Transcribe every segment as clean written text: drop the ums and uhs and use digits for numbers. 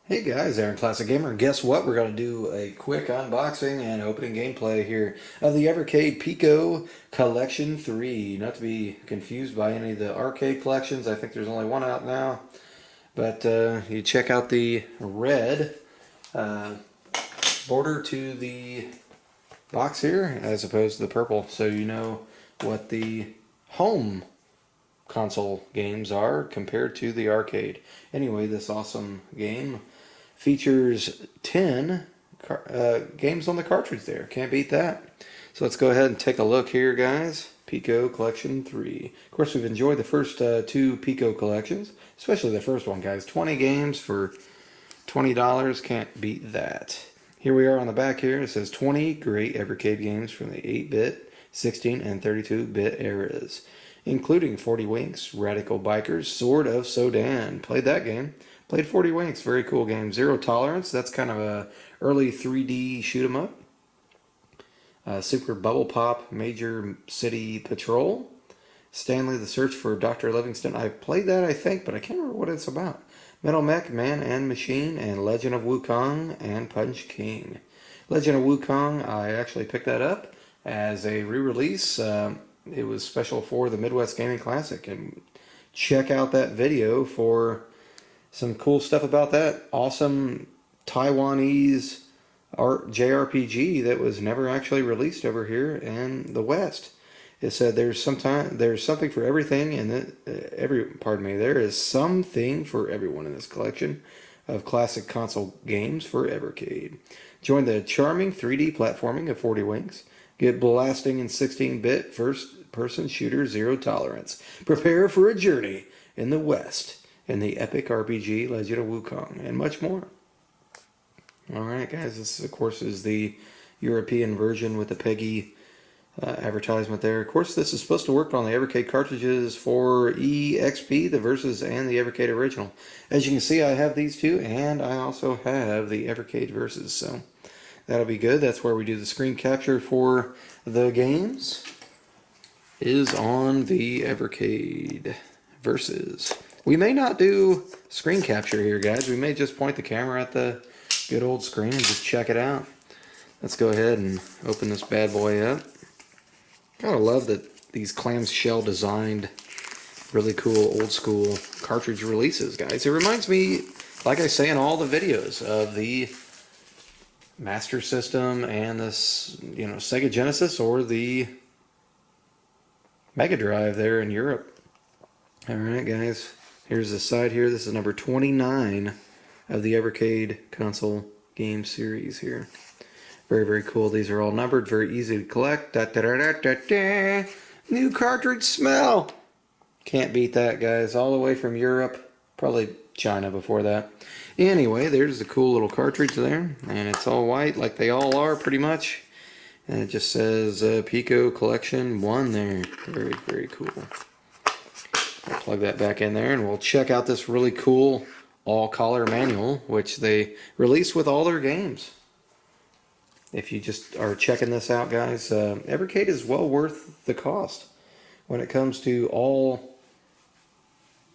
Hey guys, Aaron Classic Gamer. Guess what? We're going to do a quick unboxing and opening gameplay here of the Evercade Piko Collection 3. Not to be confused by any of the arcade collections. I think there's only one out now. But you check out the red border to the box here as opposed to the purple, so you know what the home console games are compared to the arcade. Anyway, this awesome game features 10 games on the cartridge there. Can't beat that. So let's go ahead and take a look here, guys. Piko Collection 3. Of course, we've enjoyed the first two Piko collections, especially the first one, guys. 20 games for $20. Can't beat that. Here we are on the back here. It says 20 great Evercade games from the 8-bit, 16, and 32-bit eras, including 40 Winks, Radical Bikers, Sword of Sodan. Played that game. Played 40 Winks. Very cool game. Zero Tolerance. That's kind of a early 3D shoot 'em up. Super Bubble Pop, Major City Patrol. Stanley, The Search for Dr. Livingston. I played that, I think, but I can't remember what it's about. Metal Mech, Man and Machine, and Legend of Wukong and Punch King. Legend of Wukong, I actually picked that up as a re-release. It was special for the Midwest Gaming Classic, and check out that video for some cool stuff about that awesome Taiwanese JRPG that was never actually released over here in the West. It said there's something for everything, and there is something for everyone in this collection of classic console games for Evercade. Join the charming 3D platforming of 40 Winks. Get blasting in 16-bit first-person shooter Zero Tolerance. Prepare for a journey in the West in the epic RPG Legend of Wukong, and much more. Alright guys, this of course is the European version with the Peggy advertisement there. Of course, this is supposed to work on the Evercade cartridges for EXP, the Versus, and the Evercade Original. As you can see, I have these two, and I also have the Evercade Versus, so that'll be good. That's where we do the screen capture for the games, is on the Evercade Versus. We may not do screen capture here, guys. We may just point the camera at the good old screen and just check it out. Let's go ahead and open this bad boy up. Gotta love that these clamshell designed, really cool old school cartridge releases, guys. It reminds me, like I say in all the videos, of the Master System and this, Sega Genesis or the Mega Drive there in Europe. Alright guys, here's the side here. This is number 29 of the Evercade console game series here. Very, very cool. These are all numbered, very easy to collect. Da, da, da, da, da, da. New cartridge smell. Can't beat that, guys. All the way from Europe, probably China before that. Anyway, there's the cool little cartridge there, and it's all white like they all are pretty much. And it just says Piko Collection 1 there. Very, very cool. I'll plug that back in there, and we'll check out this really cool all-color manual, which they release with all their games. If you just are checking this out, guys, Evercade is well worth the cost when it comes to all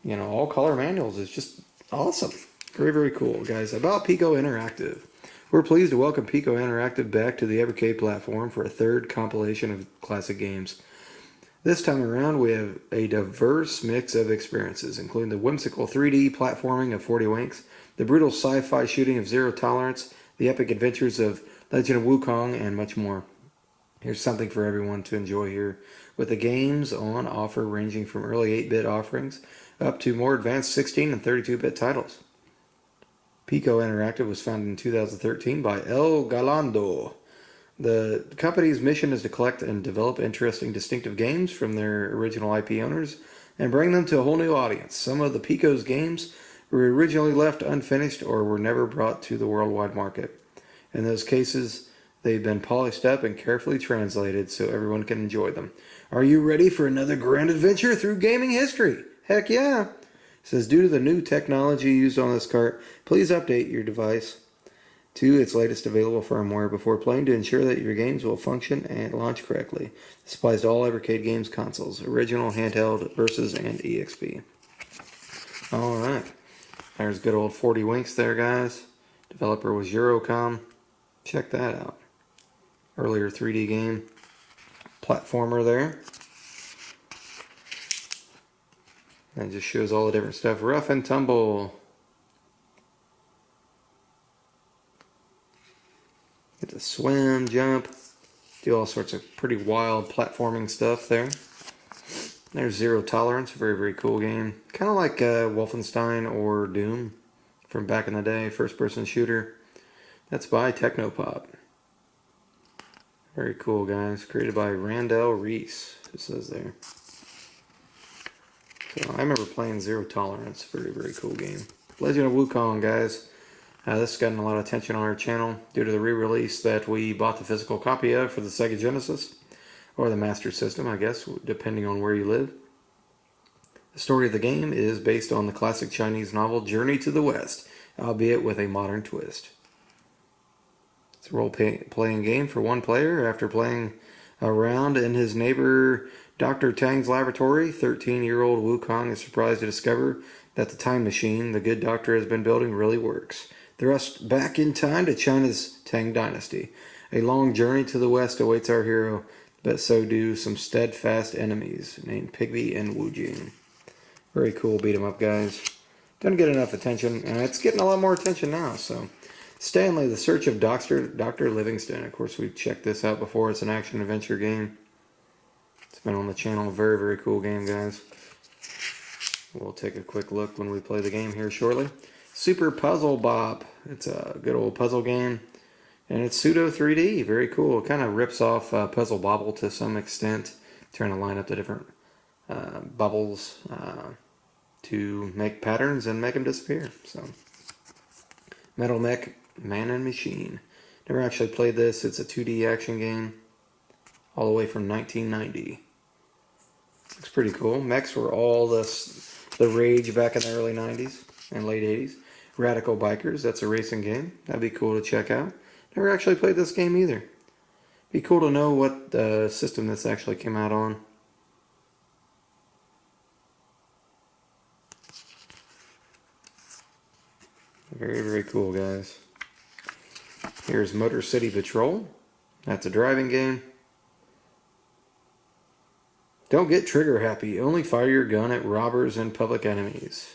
color manuals. It's just awesome. Very, very cool, guys. About Piko Interactive. We're pleased to welcome Piko Interactive back to the Evercade platform for a third compilation of classic games. This time around, we have a diverse mix of experiences, including the whimsical 3D platforming of 40 Winks, the brutal sci-fi shooting of Zero Tolerance, the epic adventures of Legend of Wukong, and much more. Here's something for everyone to enjoy here, with the games on offer ranging from early 8-bit offerings up to more advanced 16 and 32-bit titles. Piko Interactive was founded in 2013 by El Galando. The company's mission is to collect and develop interesting, distinctive games from their original IP owners and bring them to a whole new audience. Some of the Piko's games were originally left unfinished or were never brought to the worldwide market. In those cases, they've been polished up and carefully translated so everyone can enjoy them. Are you ready for another grand adventure through gaming history? Heck yeah! It says, due to the new technology used on this cart, please update your device to its latest available firmware before playing to ensure that your games will function and launch correctly. This applies to all Evercade games consoles, original, handheld, Versus, and EXP. Alright. There's good old 40 Winks there, guys. Developer was Eurocom. Check that out. Earlier 3D game. Platformer there. That just shows all the different stuff. Rough and Tumble. Get to swim, jump, do all sorts of pretty wild platforming stuff there. There's Zero Tolerance, very, very cool game. Kind of like Wolfenstein or Doom from back in the day, first-person shooter. That's by Technopop. Very cool, guys. Created by Randall Reese, it says there. So I remember playing Zero Tolerance. Very, very cool game. Legend of Wukong, guys. This has gotten a lot of attention on our channel due to the re-release that we bought the physical copy of for the Sega Genesis. Or the Master System, I guess, depending on where you live. The story of the game is based on the classic Chinese novel Journey to the West, albeit with a modern twist. It's a role-playing game for one player. After playing around in his neighbor Dr. Tang's laboratory, 13-year-old Wukong is surprised to discover that the time machine the good doctor has been building really works. Thrust back in time to China's Tang Dynasty. A long journey to the West awaits our hero, but so do some steadfast enemies named Pigby and Wu Jing. Very cool beat 'em up, guys. Doesn't get enough attention, and it's getting a lot more attention now. So, Stanley, The Search of Dr. Livingston. Of course, we've checked this out before. It's an action-adventure game. It's been on the channel. Very, very cool game, guys. We'll take a quick look when we play the game here shortly. Super Puzzle Bop. It's a good old puzzle game. And it's pseudo 3D, very cool. It kind of rips off Puzzle Bobble to some extent, trying to line up the different bubbles to make patterns and make them disappear. So, Metal Mech Man and Machine. Never actually played this. It's a 2D action game, all the way from 1990. Looks pretty cool. Mechs were all the rage back in the early 90s and late 80s. Radical Bikers, that's a racing game. That'd be cool to check out. Never actually played this game either. Be cool to know what system this actually came out on. Very, very cool, guys. Here's Motor City Patrol. That's a driving game. Don't get trigger happy. Only fire your gun at robbers and public enemies.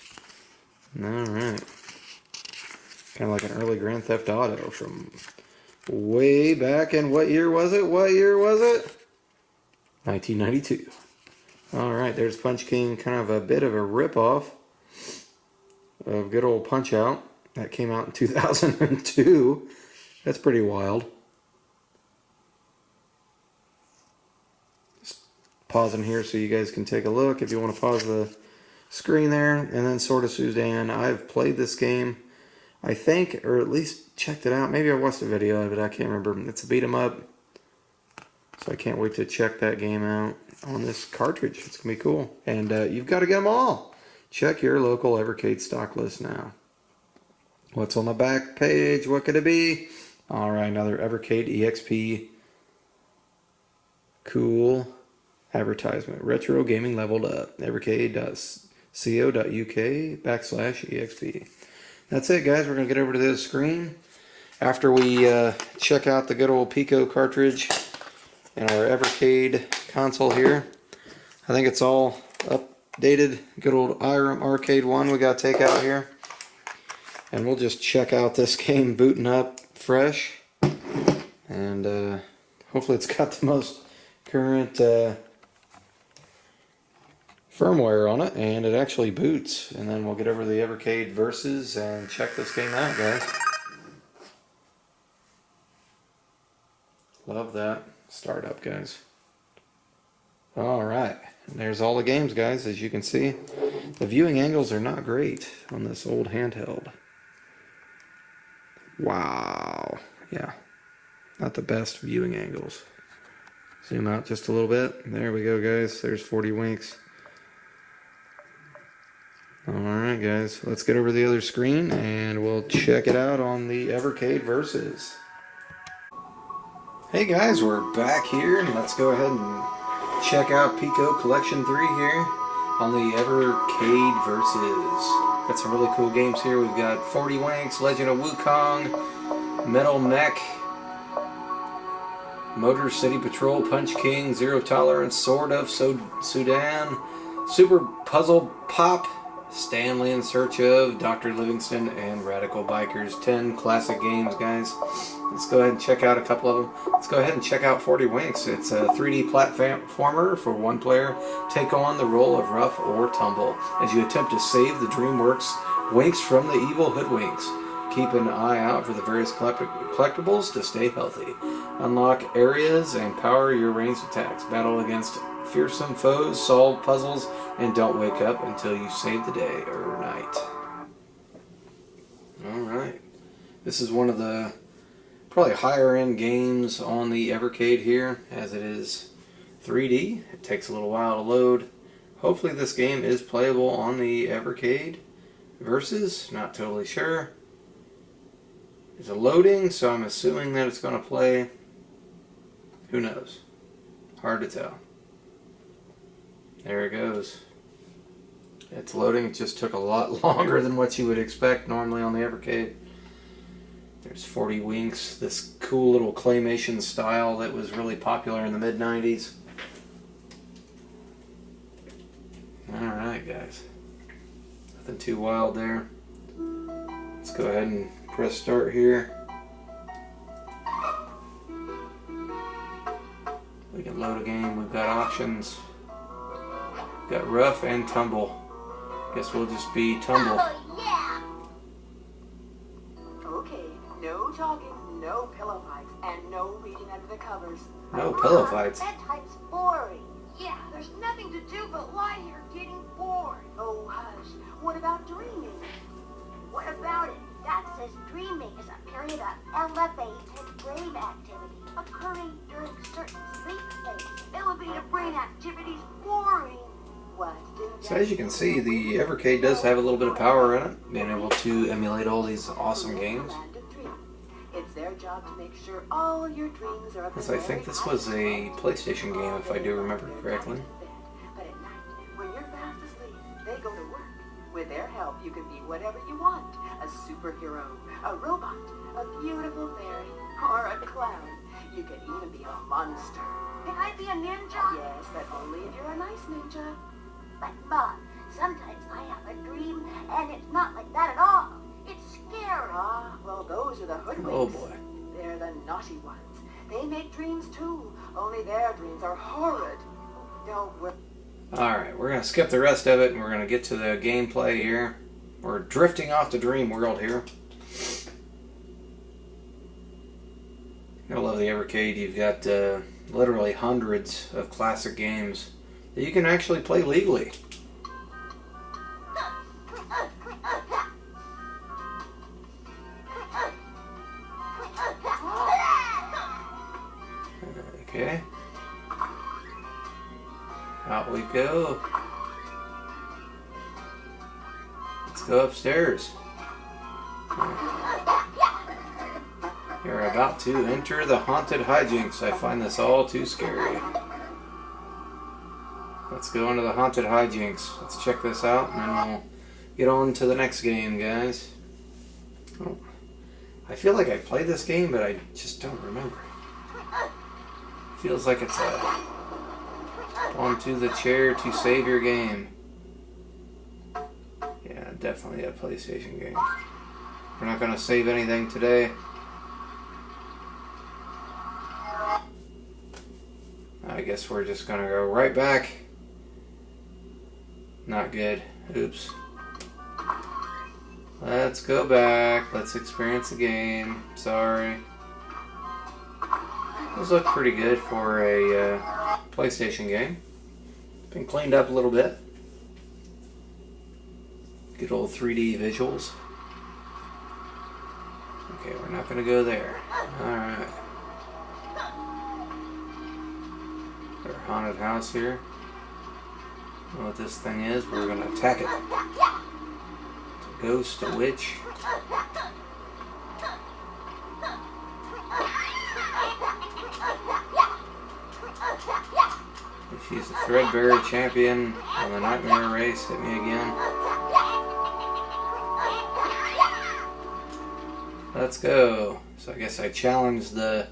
Alright. Kind of like an early Grand Theft Auto from way back in, what year was it? 1992. Alright, there's Punch King, kind of a bit of a rip-off of good old Punch-Out. That came out in 2002. That's pretty wild. Just pausing here so you guys can take a look if you want to pause the screen there. And then Sword of Suzanne. I've played this game, I think, or at least checked it out. Maybe I watched a video of it, I can't remember. It's a beat 'em up. So I can't wait to check that game out on this cartridge. It's going to be cool. And you've got to get them all. Check your local Evercade stock list now. What's on the back page? What could it be? Alright, another Evercade EXP. Cool advertisement. Retro gaming leveled up. Evercade.co.uk/EXP. That's it, guys. We're going to get over to this screen. After we check out the good old Piko cartridge and our Evercade console here. I think it's all updated. Good old Irem Arcade 1 we got to take out here. And we'll just check out this game booting up fresh. And hopefully it's got the most current firmware on it, and it actually boots. And then we'll get over to the Evercade Versus and check this game out, guys. Love that startup, guys. Alright, there's all the games, guys. As you can see, the viewing angles are not great on this old handheld. Wow. Yeah, not the best viewing angles. Zoom out just a little bit. There we go, guys. There's 40 Winks. Alright, guys. Let's get over to the other screen and we'll check it out on the Evercade Versus. Hey guys, we're back here, and let's go ahead and check out Piko Collection 3 here on the Evercade Versus. Got some really cool games here. We've got 40 Winks, Legend of Wukong, Metal Mech, Motor City Patrol, Punch King, Zero Tolerance, Sword of Sudan, Super Puzzle Pop, Stanley in Search of, Dr. Livingston, and Radical Bikers. 10 classic games, guys. Let's go ahead and check out a couple of them. Let's go ahead and check out 40 Winks. It's a 3D platformer for one player. Take on the role of Rough or Tumble as you attempt to save the DreamWorks Winks from the evil hoodwinks. Keep an eye out for the various collectibles to stay healthy. Unlock areas and power your ranged attacks. Battle against fearsome foes, solve puzzles, and don't wake up until you save the day or night. Alright. This is one of the probably higher end games on the Evercade here, as it is 3D. It takes a little while to load. Hopefully this game is playable on the Evercade Versus. Not totally sure. It's a loading, so I'm assuming that it's going to play. Who knows? Hard to tell. There it goes. It's loading. It just took a lot longer than what you would expect normally on the Evercade. There's 40 Winks, this cool little claymation style that was really popular in the mid-90s. Alright, guys. Nothing too wild there. Let's go ahead and press start here. We can load a game. We've got options. We've got rough and tumble. Guess we'll just be tumble. Oh, yeah. Okay, no talking, no pillow fights, and no reading under the covers. No pillow fights. Bedtime's boring. Yeah, there's nothing to do but lie here getting bored. Oh, hush. What about dreaming? What about it? That says dreaming is a period of elevated brain activity occurring during certain sleep states. Elevated brain activity's boring. What do So as you can see, the Evercade does have a little bit of power in it, being able to emulate all these awesome games. It's their job to make sure all your dreams are up. Because I think this was a PlayStation game, if I do remember correctly. But at night, when you're fast asleep, they go to work. With their help, you can be whatever you want. A superhero, a robot, a beautiful fairy, or a clown. You can even be a monster. Can I be a ninja? Yes, but only if you're a nice ninja. But Mom, sometimes I have a dream, and it's not like that at all. It's scary. Ah, well, those are the hoodwinks. Oh boy. They're the naughty ones. They make dreams too, only their dreams are horrid. Don't worry. Alright, we're going to skip the rest of it, and we're going to get to the gameplay here. We're drifting off the dream world here. I love the Evercade. You've got literally hundreds of classic games that you can actually play legally. Okay. Out we go. Let's go upstairs. You're about to enter the haunted hijinks. I find this all too scary. Let's go into the haunted hijinks. Let's check this out, and then we'll get on to the next game, guys. Oh, I feel like I played this game, but I just don't remember. Feels like it's a onto the chair to save your game. Yeah, definitely a PlayStation game. We're not going to save anything today. I guess we're just going to go right back. Not good. Oops. Let's go back. Let's experience the game. Sorry. Those look pretty good for a PlayStation game. Been cleaned up a little bit. Good old 3D visuals. Okay, we're not going to go there. Alright. Our haunted house here. I don't know what this thing is. We're going to attack it. It's a ghost, a witch. She's the Threadberry champion on the Nightmare race. Hit me again. Let's go. So I guess I challenged the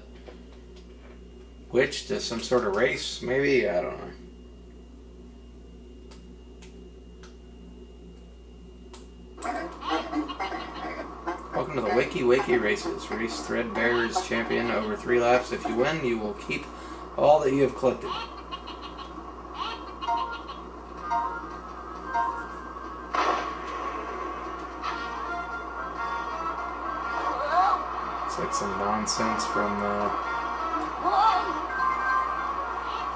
witch to some sort of race, maybe? I don't know. Welcome to the Wakey Wakey Races. Race Threadbare's champion over 3 laps. If you win, you will keep all that you have collected. It's like some nonsense from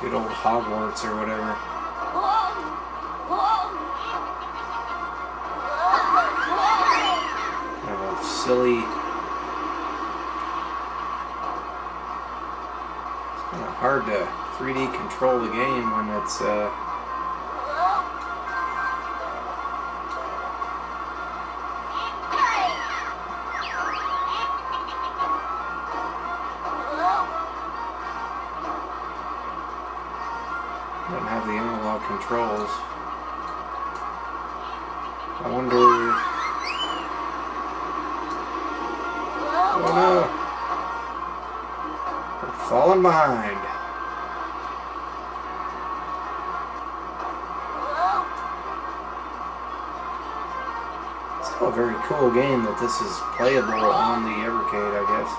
good old Hogwarts or whatever. Kind of a silly. It's kind of hard to 3D control the game when it's doesn't have the analog controls. I wonder. Oh no! We're falling behind. It's still a very cool game that this is playable on the Evercade, I guess.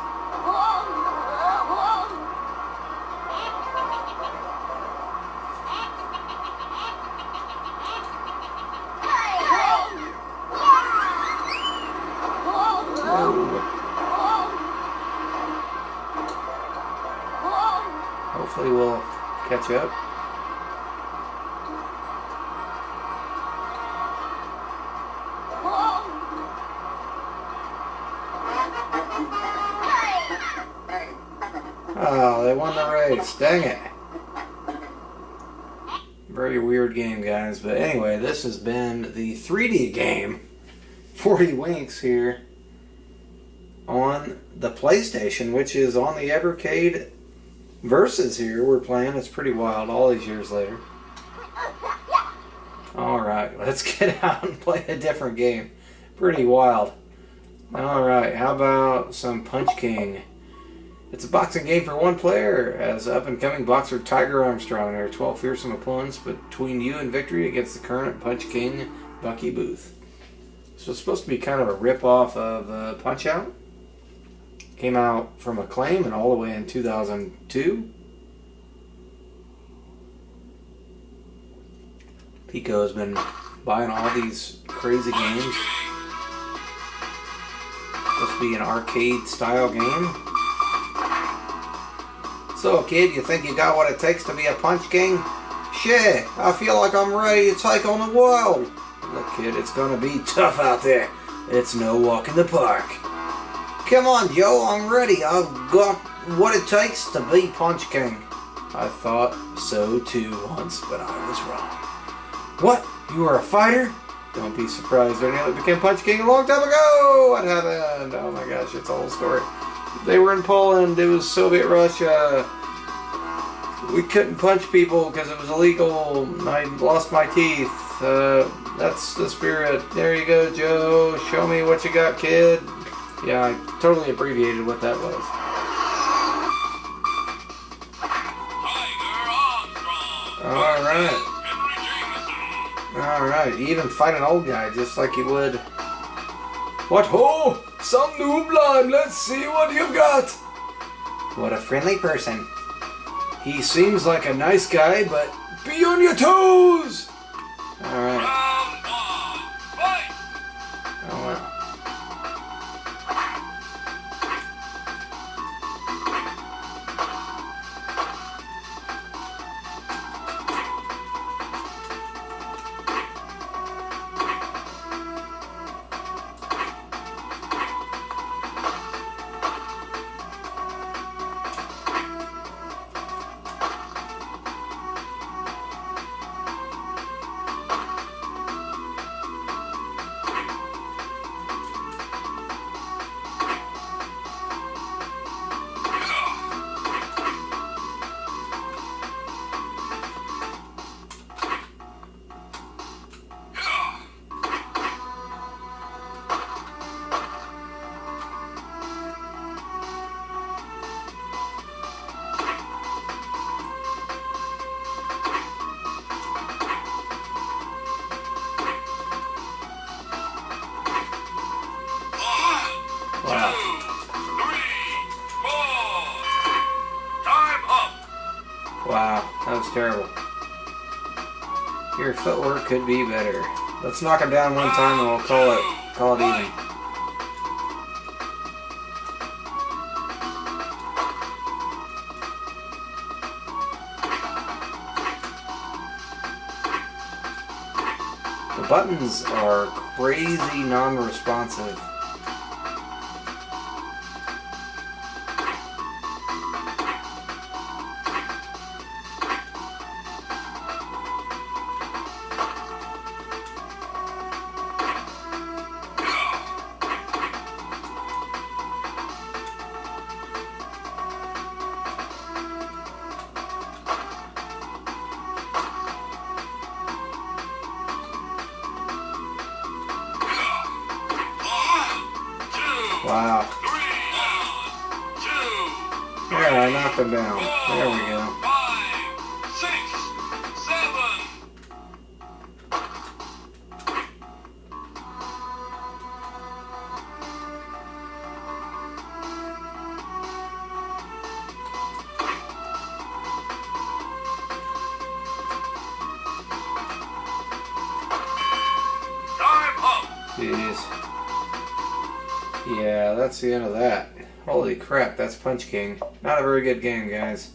Hopefully we'll catch up. Oh, they won the race. Dang it. Very weird game, guys. But anyway, this has been the 3D game, 40 Winks here on the PlayStation, which is on the Evercade Versus here we're playing. It's pretty wild all these years later. Alright, let's get out and play a different game. Pretty wild. Alright, how about some Punch King? It's a boxing game for 1 player. As up-and-coming boxer Tiger Armstrong, there are 12 fearsome opponents between you and victory against the current Punch King, Bucky Booth. So it's supposed to be kind of a rip-off of Punch-Out! Came out from Acclaim and all the way in 2002. Piko has been buying all these crazy games. Supposed to be an arcade-style game. So, kid, you think you got what it takes to be a Punch King? Shit, I feel like I'm ready to take on the world. Look, kid, it's gonna be tough out there. It's no walk in the park. Come on, Joe, I'm ready. I've got what it takes to be Punch King. I thought so too once, but I was wrong. What? You were a fighter? Don't be surprised. I nearly became Punch King a long time ago. What happened? Oh my gosh, it's a whole story. They were in Poland. It was Soviet Russia. We couldn't punch people because it was illegal. I lost my teeth. That's the spirit. There you go, Joe. Show me what you got, kid. Yeah, I totally abbreviated what that was. Alright, you even fight an old guy just like you would. What ho! Some new blood, let's see what you've got! What a friendly person. He seems like a nice guy, but be on your toes! Alright. Oh well. Wow. 2, 3, 4. Time up. Wow, that was terrible. Your footwork could be better. Let's knock him down one time and we'll call it even. The buttons are crazy non-responsive. Wow. 3, 2. There, I knocked him down. There we go. 5, 6, 7. Time up. Jeez. Yeah, that's the end of that. Holy crap, that's Punch King. Not a very good game, guys.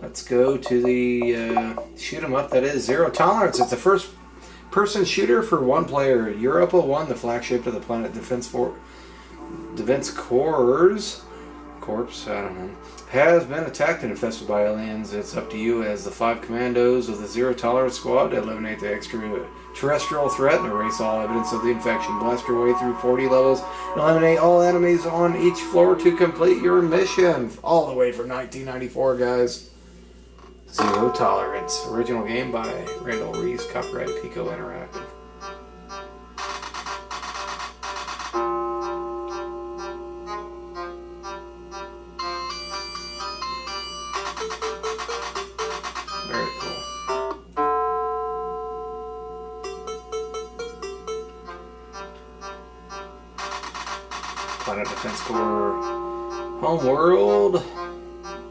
Let's go to the shoot 'em up that is Zero Tolerance. It's a first-person shooter for one player. Europa 1, the flagship of the Planet Defense Corps, I don't know, has been attacked and infested by aliens. It's up to you as the 5 commandos of the Zero Tolerance Squad to eliminate the extraterrestrial threat and erase all evidence of the infection. Blast your way through 40 levels and eliminate all enemies on each floor to complete your mission. All the way from 1994, guys. Zero Tolerance. Original game by Randall Reese. Copyright Piko Interactive. Very cool. Planet Defense Corps. Home world.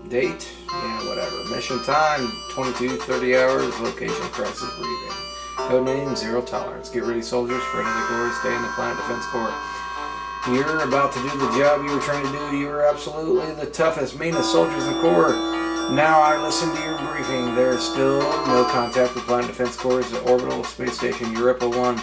Date. Yeah, whatever. Mission time, 22-30 hours. Location, crisis briefing. Codename, Zero Tolerance. Get ready, soldiers, for another glorious day in the Planet Defense Corps. You're about to do the job you were trying to do. You are absolutely the toughest, meanest soldiers in the Corps. Now I listen to your briefing. There's still no contact with Planet Defense Corps' orbital space station, Europa 1.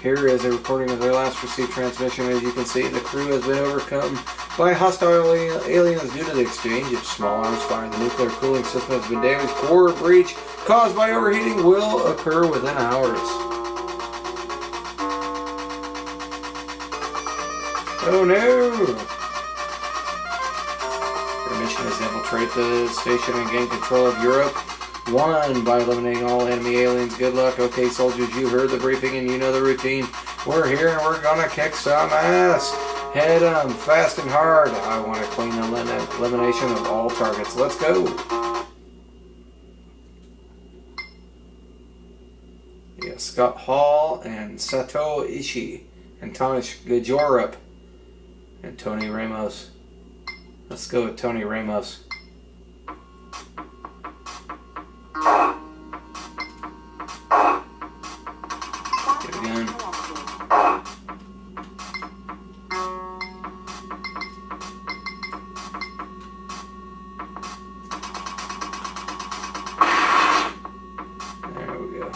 Here is a recording of their last received transmission. As you can see, the crew has been overcome by hostile aliens due to the exchange of small arms fire. The nuclear cooling system has been damaged. Core breach caused by overheating will occur within hours. Oh no! Your mission is to infiltrate the station and gain control of Europe 1 by eliminating all enemy aliens. Good luck. Okay, soldiers, you heard the briefing and you know the routine. We're here and we're gonna kick some ass. Head fast and hard. I want a clean elimination of all targets. Let's go. Yeah, Scott Hall and Sato Ishii and Thomas Gajorup and Tony Ramos. Let's go with Tony Ramos. Get a gun. There we go.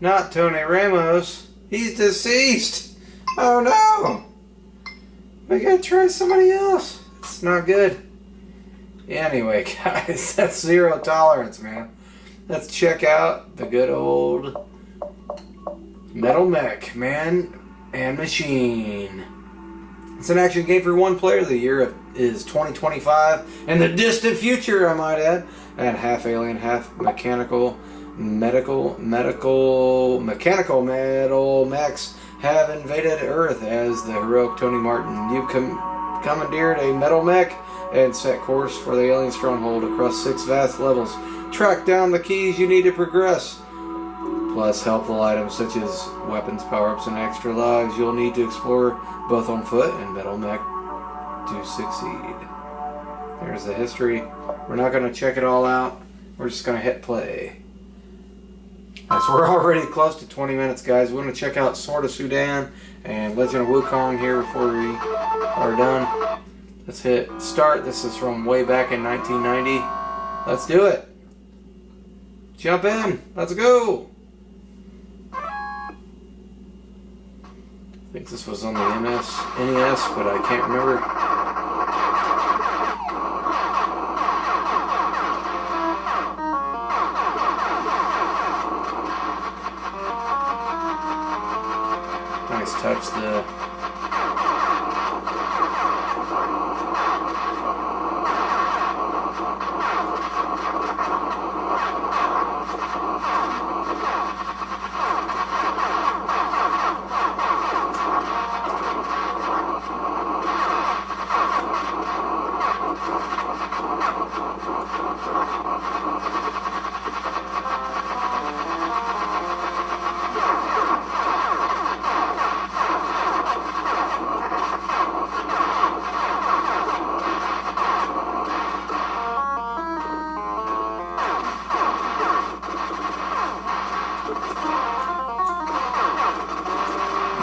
Not Tony Ramos. He's deceased. Oh no. We gotta try somebody else. It's not good. Anyway, guys, that's Zero Tolerance, man. Let's check out the good old Metal Mech, Man and Machine. It's an action game for one player. The year is 2025, and the distant future, I might add. And half alien, half mechanical metal mechs have invaded Earth as the heroic Tony Martin. You've commandeered a metal mech and set course for the alien stronghold across 6 vast levels. Track down the keys you need to progress, plus helpful items such as weapons, power-ups, and extra lives you'll need to explore both on foot and metal mech to succeed. There's the history. We're not going to check it all out. We're just going to hit play. So we're already close to 20 minutes, guys. We want to check out Sword of Sudan and Legend of Wukong here before we are done. Let's hit start. This is from way back in 1990. Let's do it. Jump in. Let's go. I think this was on the NES, but I can't remember. Nice touch, the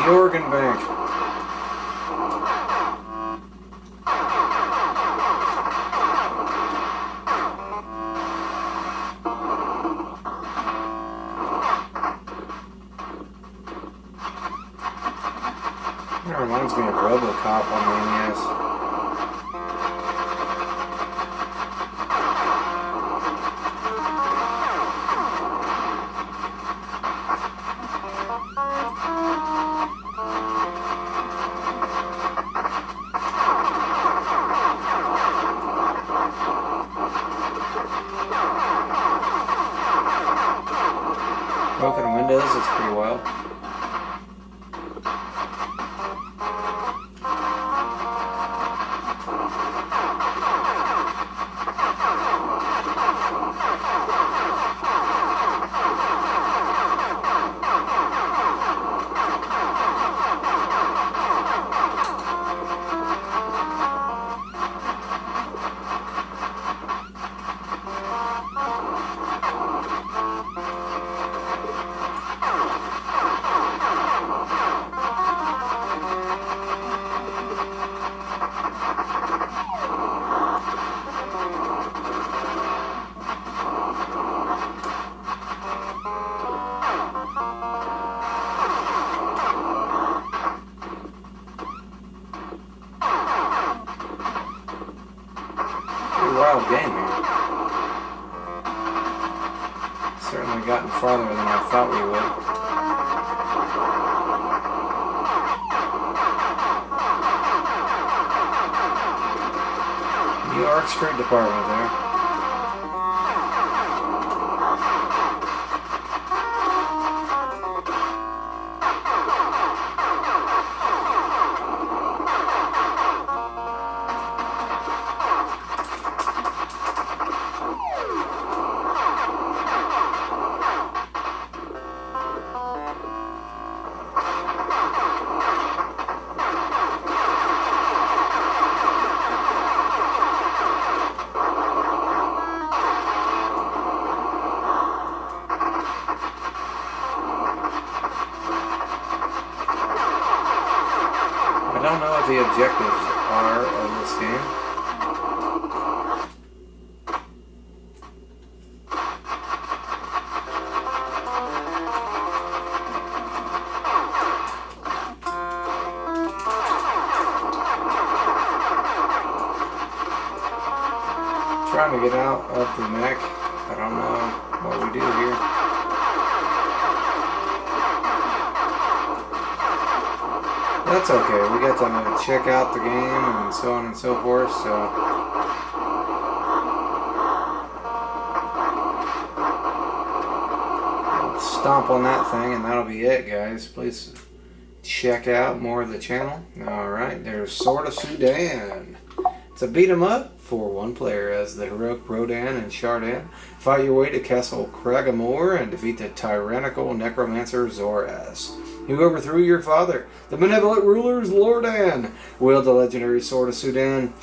organ bank. It reminds me of RoboCop on the NES. Broken windows, it's pretty wild. Wild game here. Certainly gotten farther than I thought we would. New York Street Department there. I don't know what the objectives are of this game. to get out of the mech. I don't know what we do here. That's okay. We got to check out the game and so on and so forth. So I'll stomp on that thing, and that'll be it, guys. Please check out more of the channel. All right, there's Sword of Sudan. It's a beat 'em up for one player as the heroic Rodan and Shardan fight your way to Castle Kragamore and defeat the tyrannical necromancer Zoras, who overthrew your father. The benevolent rulers Lordan wield the legendary Sword of Sudan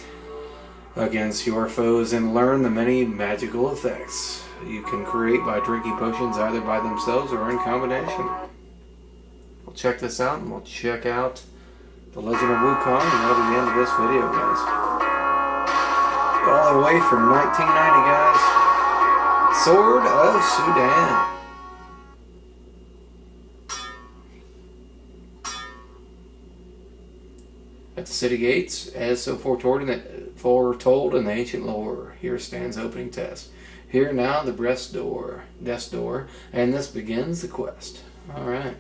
against your foes and learn the many magical effects you can create by drinking potions either by themselves or in combination. We'll check this out, and we'll check out The Legend of Wukong, and that'll be the end of this video, guys. All the way from 1990, guys. Sword of Sudan. At the city gates, as so foretold in the ancient lore, here stands opening test. Here now the death's door, and this begins the quest. All right.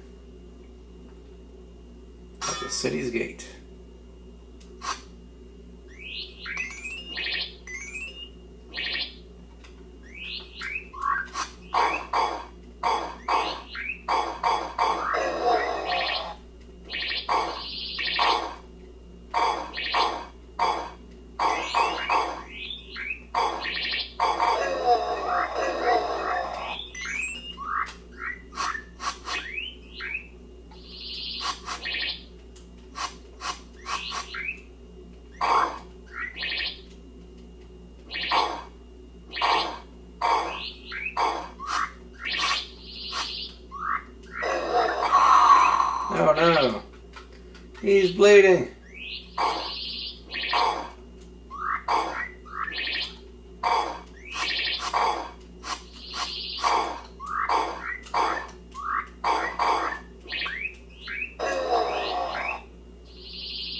At the city's gate. Oh no, he's bleeding.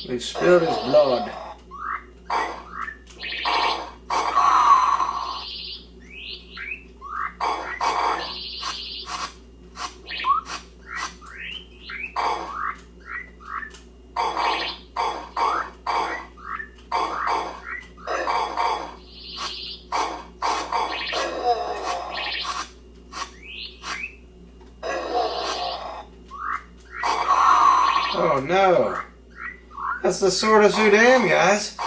He spilled his blood. Oh no, that's the Sword of Sudan, guys.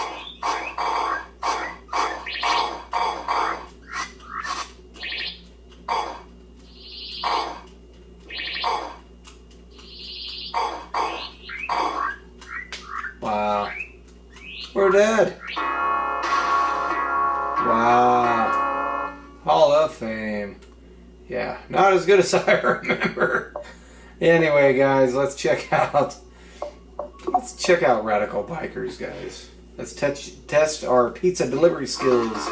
Wow, we're dead. Wow, Hall of Fame. Yeah, not as good as I remember. Anyway, guys, let's check out Radical Bikers, guys. Let's test our pizza delivery skills.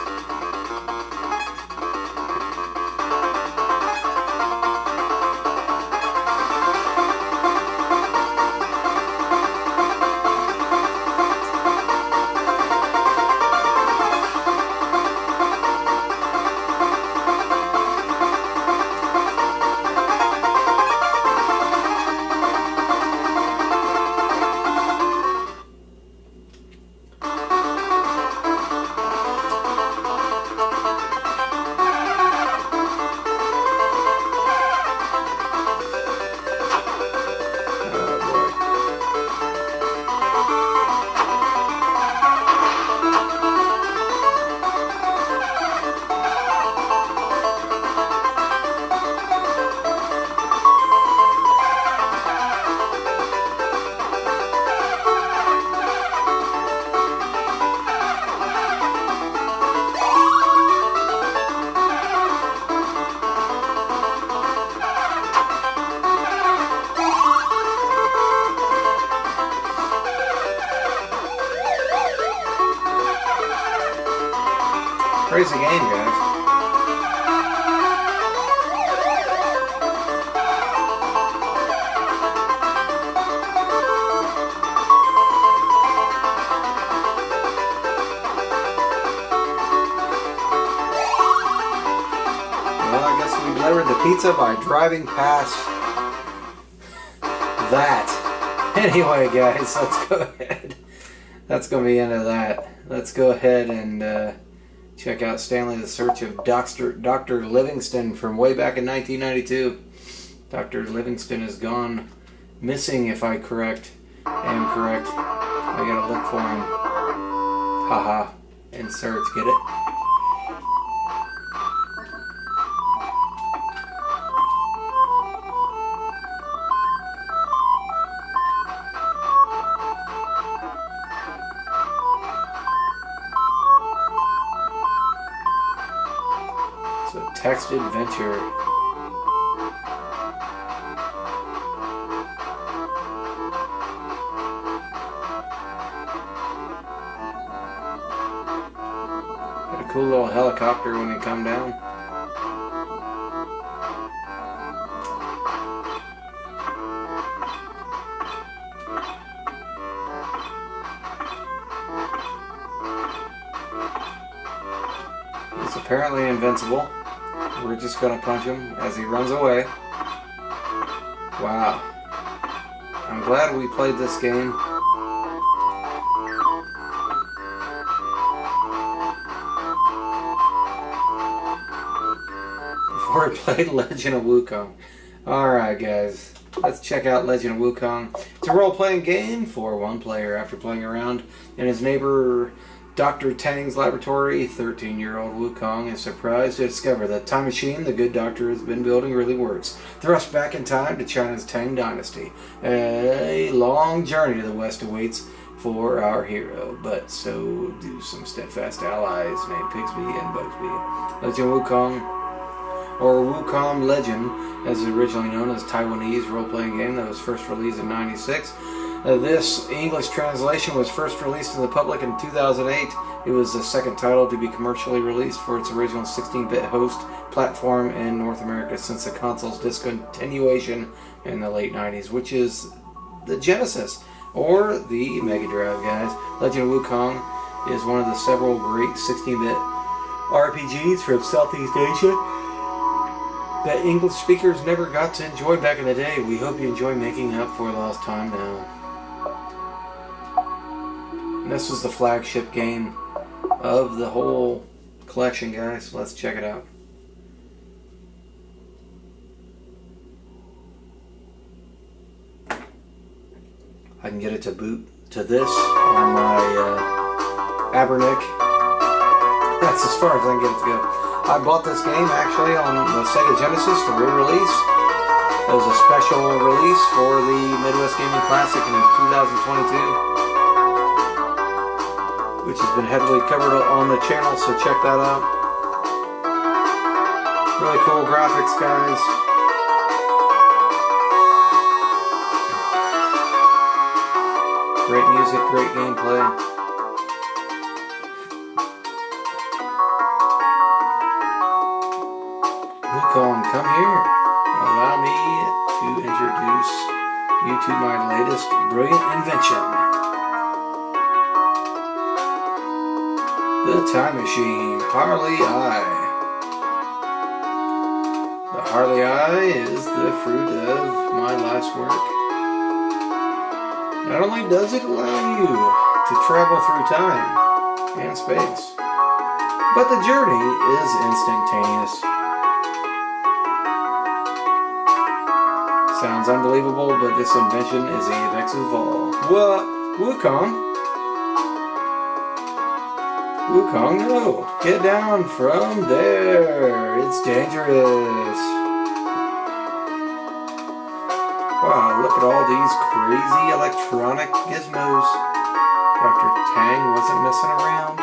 Well, I guess we delivered the pizza by driving past that. Anyway, guys, let's go ahead. That's going to be the end of that. Let's go ahead and check out Stanley the Search of Dr. Livingston from way back in 1992. Dr. Livingston has gone missing, if I am correct. I gotta look for him. Haha. Insert, get it? So, text adventure. Cool little helicopter when they come down. He's apparently invincible. We're just gonna punch him as he runs away. Wow. I'm glad we played this game. Before I played Legend of Wukong. Alright guys, let's check out Legend of Wukong. It's a role-playing game for one player. After playing around in his neighbor Dr. Tang's laboratory, 13-year-old Wukong is surprised to discover that time machine the good doctor has been building really works. Thrust back in time to China's Tang dynasty. A long journey to the west awaits for our hero, but so do some steadfast allies named Pigsby and Bugsby. Legend of Wukong, or Wukong Legend, as originally known as Taiwanese role-playing game that was first released in '96. This English translation was first released to the public in 2008. It was the second title to be commercially released for its original 16-bit host platform in North America since the console's discontinuation in the late 90s, which is the Genesis, or the Mega Drive, guys. Legend of Wukong is one of the several great 16-bit RPGs from Southeast Asia that English speakers never got to enjoy back in the day. We hope you enjoy making up for lost time now. And this was the flagship game of the whole collection, guys. Let's check it out. I can get it to boot to this on my Abernic. That's as far as I can get it to go. I bought this game actually on the Sega Genesis to re-release. It was a special release for the Midwest Gaming Classic in 2022, which has been heavily covered on the channel, so check that out. Really cool graphics, guys. Great music, great gameplay. Wukong, come here. Allow me to introduce you to my latest brilliant invention. The Time Machine, Harley Eye. The Harley Eye is the fruit of my life's work. Not only does it allow you to travel through time and space, but the journey is instantaneous. Sounds unbelievable, but this invention is the apex of all. What? Wukong? Wukong, no. Get down from there. It's dangerous. Wow, look at all these crazy electronic gizmos. Dr. Tang wasn't messing around.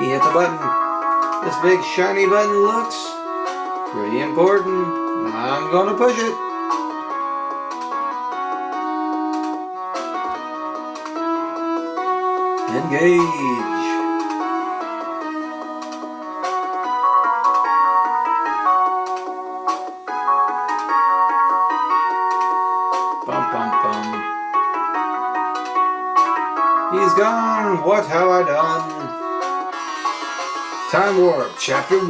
He hit the button. This big shiny button looks pretty important. I'm gonna push it. Engage. Bum bum bum. He's gone. What have I done? Time Warp, Chapter 1.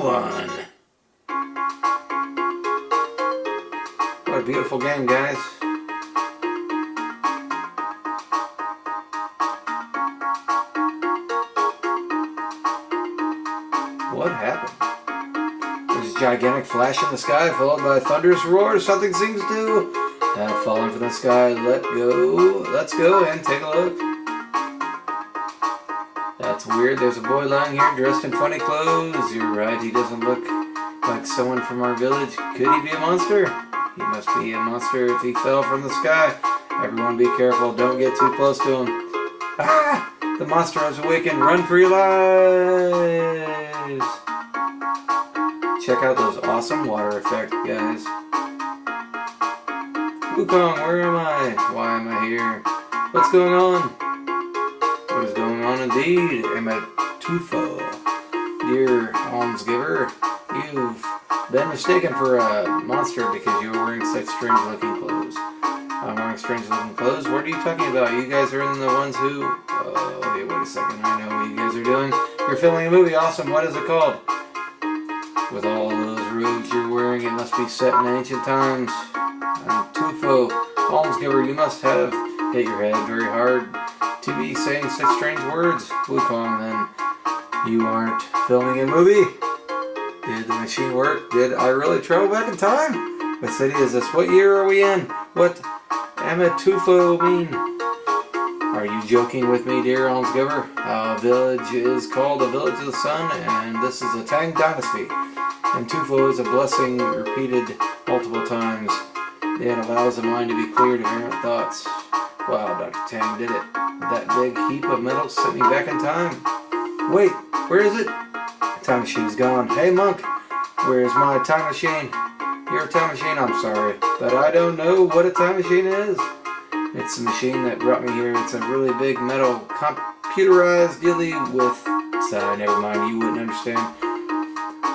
What a beautiful game, guys. What happened? There's a gigantic flash in the sky, followed by a thunderous roar. Something seems to have fallen from the sky. Let's go and take a look. That's weird. There's a boy lying here dressed in funny clothes. You're right, he doesn't look like someone from our village. Could he be a monster? He must be a monster if he fell from the sky. Everyone be careful. Don't get too close to him. Ah! The monster has awakened. Run for your lives. Check out those awesome water effects, guys. Wukong, where am I? Why am I here? What's going on? What is going on indeed? I'm at Tufo. Dear almsgiver, you've been mistaken for a monster because you are wearing such strange looking clothes. I'm wearing strange looking clothes? What are you talking about? You guys are the ones who... Oh, hey, wait a second. I know what you guys are doing. You're filming a movie. Awesome. What is it called? With all those robes you're wearing, it must be set in ancient times. I'm Tufo. Almsgiver, you must have hit your head very hard to be saying such strange words. Wukong, then you aren't filming a movie? Did the machine work? Did I really travel back in time? What city is this? What year are we in? What Amatufo mean? Are you joking with me, dear almsgiver? Our village is called the Village of the Sun, and this is a Tang dynasty. And Tufo is a blessing repeated multiple times. It allows the mind to be clear to errant thoughts. Wow, Dr. Tang did it. That big heap of metal sent me back in time. Wait, where is it? The time machine's gone. Hey, monk, where's my time machine? Your time machine? I'm sorry, but I don't know what a time machine is. It's a machine that brought me here. It's a really big metal computerized dealie with... never mind, you wouldn't understand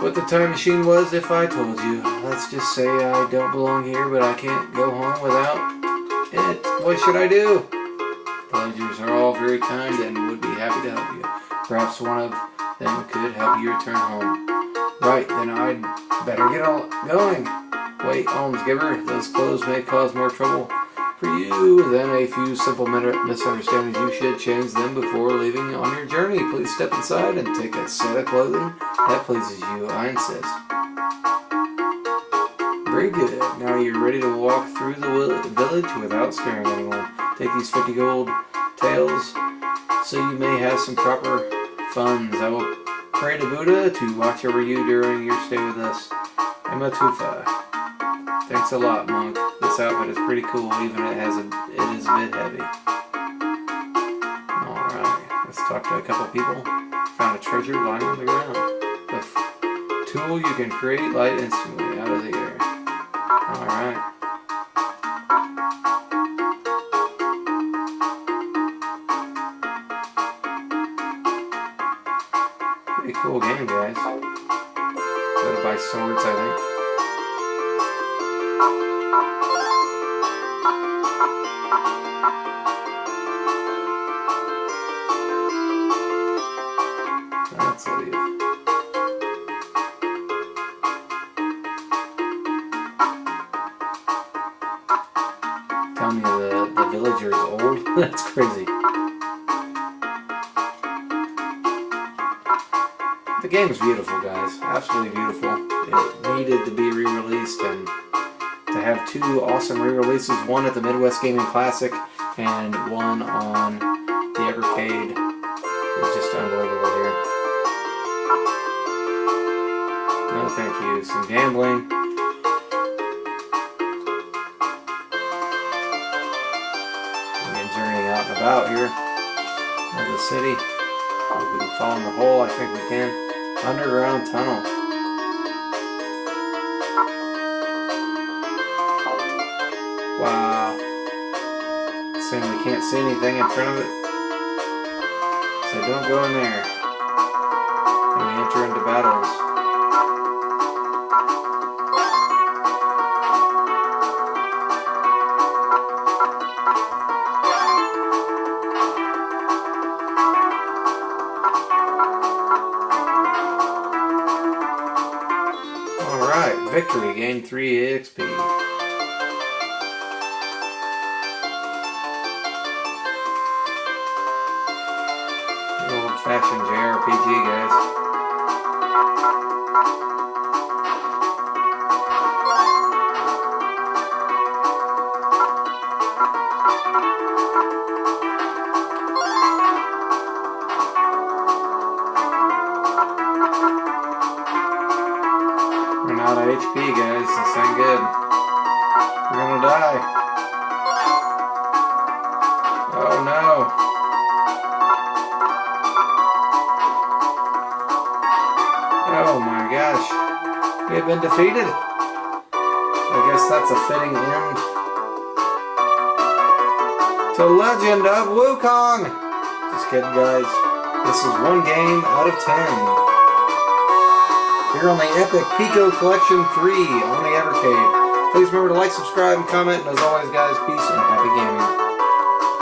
what the time machine was if I told you. Let's just say I don't belong here, but I can't go home without it. What should I do? Villagers are all very kind and would be happy to help you. Perhaps one of them could help you return home. Right, then I'd better get going. Wait, almsgiver, those clothes may cause more trouble for you than a few simple misunderstandings. You should change them before leaving on your journey. Please step inside and take a set of clothing that pleases you, I insist. Very good. Now you're ready to walk through the village without scaring anyone. Take these 50 gold taels so you may have some proper funds. I will pray to Buddha to watch over you during your stay with us. Amatufa. Thanks a lot, monk. This outfit is pretty cool, even it is a bit heavy. Alright, let's talk to a couple people. Found a treasure lying on the ground. The tool you can create light instantly out of the air. Alright. Pretty cool game, guys. Gotta buy swords, I think. Let's leave. Tell me the villager is old? That's crazy. The game is beautiful, guys. Absolutely beautiful. It needed to be re-released, and to have two awesome re-releases, one at the Midwest Gaming Classic and one on the Evercade, is just unbelievable here. No thank you. Some gambling. We're journeying out and about here in the city. If we can fall in the hole, I think we can. Underground tunnel. Wow. It's saying we can't see anything in front of it. So don't go in there. And we enter into battles. Alright, victory. Gain 3 XP. Old-fashioned JRPG, guys. Run out of HP, guys. This ain't good. We're gonna die. Oh no. Oh my gosh. We have been defeated. I guess that's a fitting end to Legend of Wukong. Just kidding, guys. This is 1 game out of 10. Here on the Epic Piko Collection 3 on the Evercade. Please remember to like, subscribe, and comment. And as always, guys, peace and happy gaming.